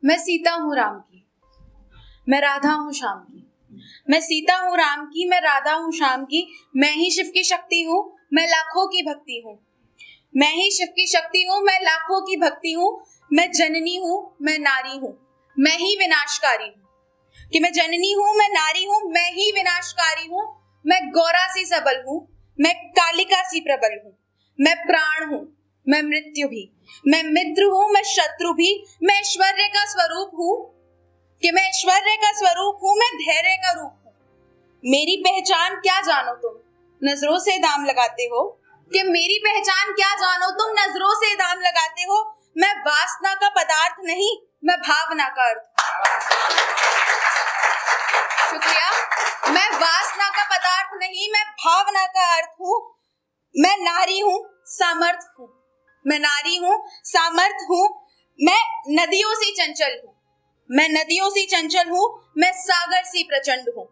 मैं सीता हूँ राम की, मैं राधा हूँ श्याम की। मैं सीता हूँ राम की, मैं राधा हूँ श्याम की। मैं ही शिव की शक्ति हूँ, मैं लाखों की भक्ति हूँ। मैं ही शिव की शक्ति हूँ, मैं लाखों की भक्ति हूँ। मैं जननी हूँ, मैं नारी हूँ, मैं ही विनाशकारी हूँ। कि मैं जननी हूँ, मैं नारी हूँ, मैं ही विनाशकारी हूँ। मैं गौरा सी सबल हूँ, मैं कालिका सी प्रबल हूँ। मैं प्राण हूँ, मैं मृत्यु भी, मैं मित्र हूँ, मैं शत्रु भी। मैं ऐश्वर्य का स्वरूप हूँ, कि मैं ऐश्वर्य का स्वरूप हूँ, मैं धैर्य का रूप हूँ। मेरी पहचान क्या जानो तुम, नजरों से दाम लगाते हो। कि मेरी पहचान क्या जानो तुम, नजरों से दाम लगाते हो। मैं वासना का पदार्थ नहीं, मैं भावना का अर्थ। शुक्रिया। मैं वासना का पदार्थ नहीं, मैं भावना का अर्थ हूँ। मैं नारी हूँ, सामर्थ हूँ। मैं नारी हूँ, सामर्थ हूँ। मैं नदियों से चंचल हूँ, मैं नदियों से चंचल हूँ। मैं सागर सी प्रचंड हूँ,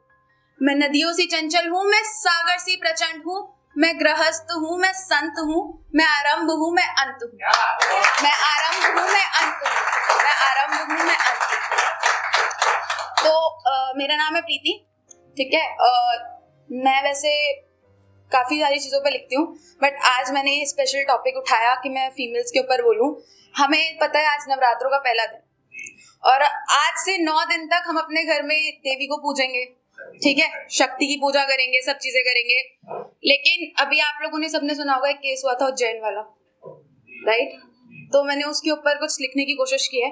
मैं नदियों से चंचल हूँ। मैं सागर सी प्रचंड हूँ। मैं गृहस्थ हूँ, मैं संत हूँ। मैं आरंभ हूँ, मैं अंत हूँ। मैं आरंभ हूँ, मैं अंत हूँ। मैं आरंभ हूँ, मैं अंत हूँ। तो मेरा नाम है प्रीति, ठीक है। मैं वैसे काफी सारी चीजों पे लिखती हूँ, बट आज मैंने ये स्पेशल टॉपिक उठाया कि मैं फीमेल्स के ऊपर बोलूँ। हमें पता है आज नवरात्रों का पहला दिन, और आज से 9 दिन तक हम अपने घर में देवी को पूजेंगे, ठीक है। शक्ति की पूजा करेंगे, सब चीजें करेंगे। लेकिन अभी आप लोगों ने सबने सुना होगा एक केस हुआ था उज्जैन वाला, राइट। तो मैंने उसके ऊपर कुछ लिखने की कोशिश की है,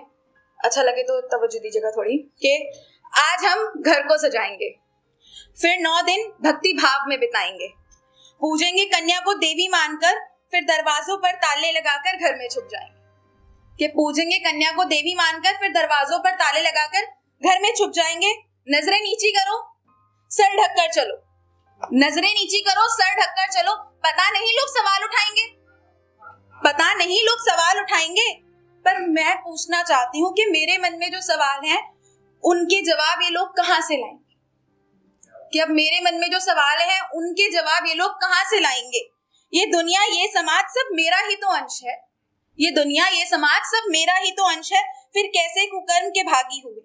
अच्छा लगे तो तवज्जो दीजिएगा थोड़ी। कि आज हम घर को सजाएंगे, फिर 9 दिन भक्ति भाव में बिताएंगे। पूजेंगे कन्या को देवी मानकर, फिर दरवाजों पर ताले लगाकर घर में छुप जाएंगे। कि पूजेंगे कन्या को देवी मानकर, फिर दरवाजों पर ताले लगाकर घर में छुप जाएंगे। नजरें नीची करो, सर ढककर चलो। नजरें नीची करो, सर ढककर चलो। पता नहीं लोग सवाल उठाएंगे, पता नहीं लोग सवाल उठाएंगे। पर मैं पूछना चाहती हूँ कि मेरे मन में जो सवाल हैं उनके जवाब ये लोग कहाँ से लाएंगे। कि अब मेरे मन में जो सवाल हैं उनके जवाब ये लोग कहाँ से लाएंगे। ये दुनिया, ये समाज सब मेरा ही तो अंश है। ये दुनिया, ये समाज सब मेरा ही तो अंश है। फिर कैसे कुकर्म के भागी हुए,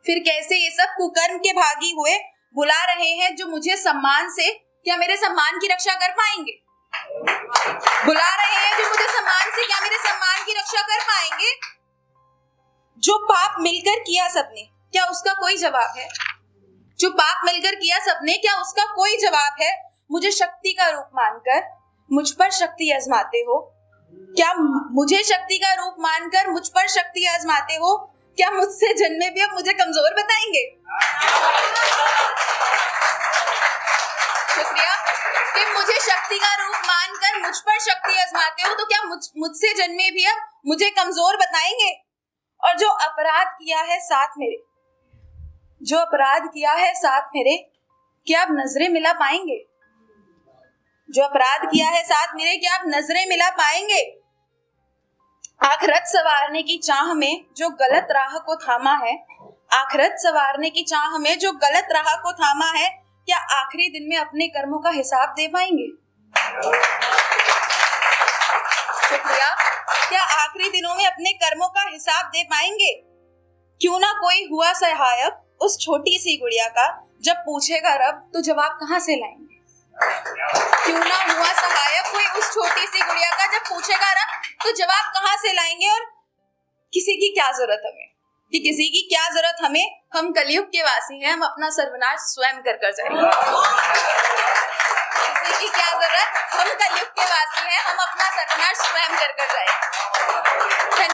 फिर कैसे ये सब कुकर्म के भागी हुए। बुला रहे हैं जो मुझे सम्मान से, क्या मेरे सम्मान की रक्षा कर पाएंगे। बुला रहे हैं जो मुझे सम्मान से, क्या मेरे सम्मान की रक्षा कर पाएंगे। जो पाप मिलकर किया सबने, क्या उसका कोई जवाब है। जो पाप मिलकर किया सबने, क्या उसका कोई जवाब है। मुझे शक्ति का रूप मानकर मुझ पर शक्ति आजमाते हो। क्या मुझे शक्ति का रूप मानकर मुझ पर शक्ति आजमाते हो। क्या मुझसे जन्मे भी अब मुझे कमजोर बताएंगे। शुक्रिया। कि मुझे शक्ति का रूप मानकर मुझ पर शक्ति आजमाते हो, तो क्या मुझसे जन्मे भी अब मुझे कमजोर बताएंगे। और जो अपराध किया है साथ मेरे, जो अपराध किया है साथ मेरे, क्या आप नजरें मिला पाएंगे। जो अपराध किया है साथ मेरे, क्या आप नजरें मिला पाएंगे। आखिरत सवारने की चाह में जो गलत राह को थामा है, आखिरत सवारने की चाह में जो गलत राह को थामा है, क्या आखिरी दिन में अपने कर्मों का हिसाब दे पाएंगे। शुक्रिया। क्या आखिरी दिनों में अपने कर्मों का हिसाब दे पाएंगे। क्यों ना कोई हुआ सहायक उस छोटी सी गुड़िया का, जब पूछेगा रब तो जवाब कहाँ से लाएंगे। क्यों ना हुआ सहायक कोई उस छोटी सी गुड़िया का, जब पूछेगा रब तो जवाब कहाँ से लाएंगे। और किसी की क्या जरूरत हमें, कि किसी की क्या जरूरत हमें। हम कलयुग के वासी हैं, हम अपना सर्वनाश स्वयं कर जाएंगे। किसी की क्या जरूरत, हम कलयुग के वासी हैं, हम अपना सर्वनाश स्वयं कर जाएंगे।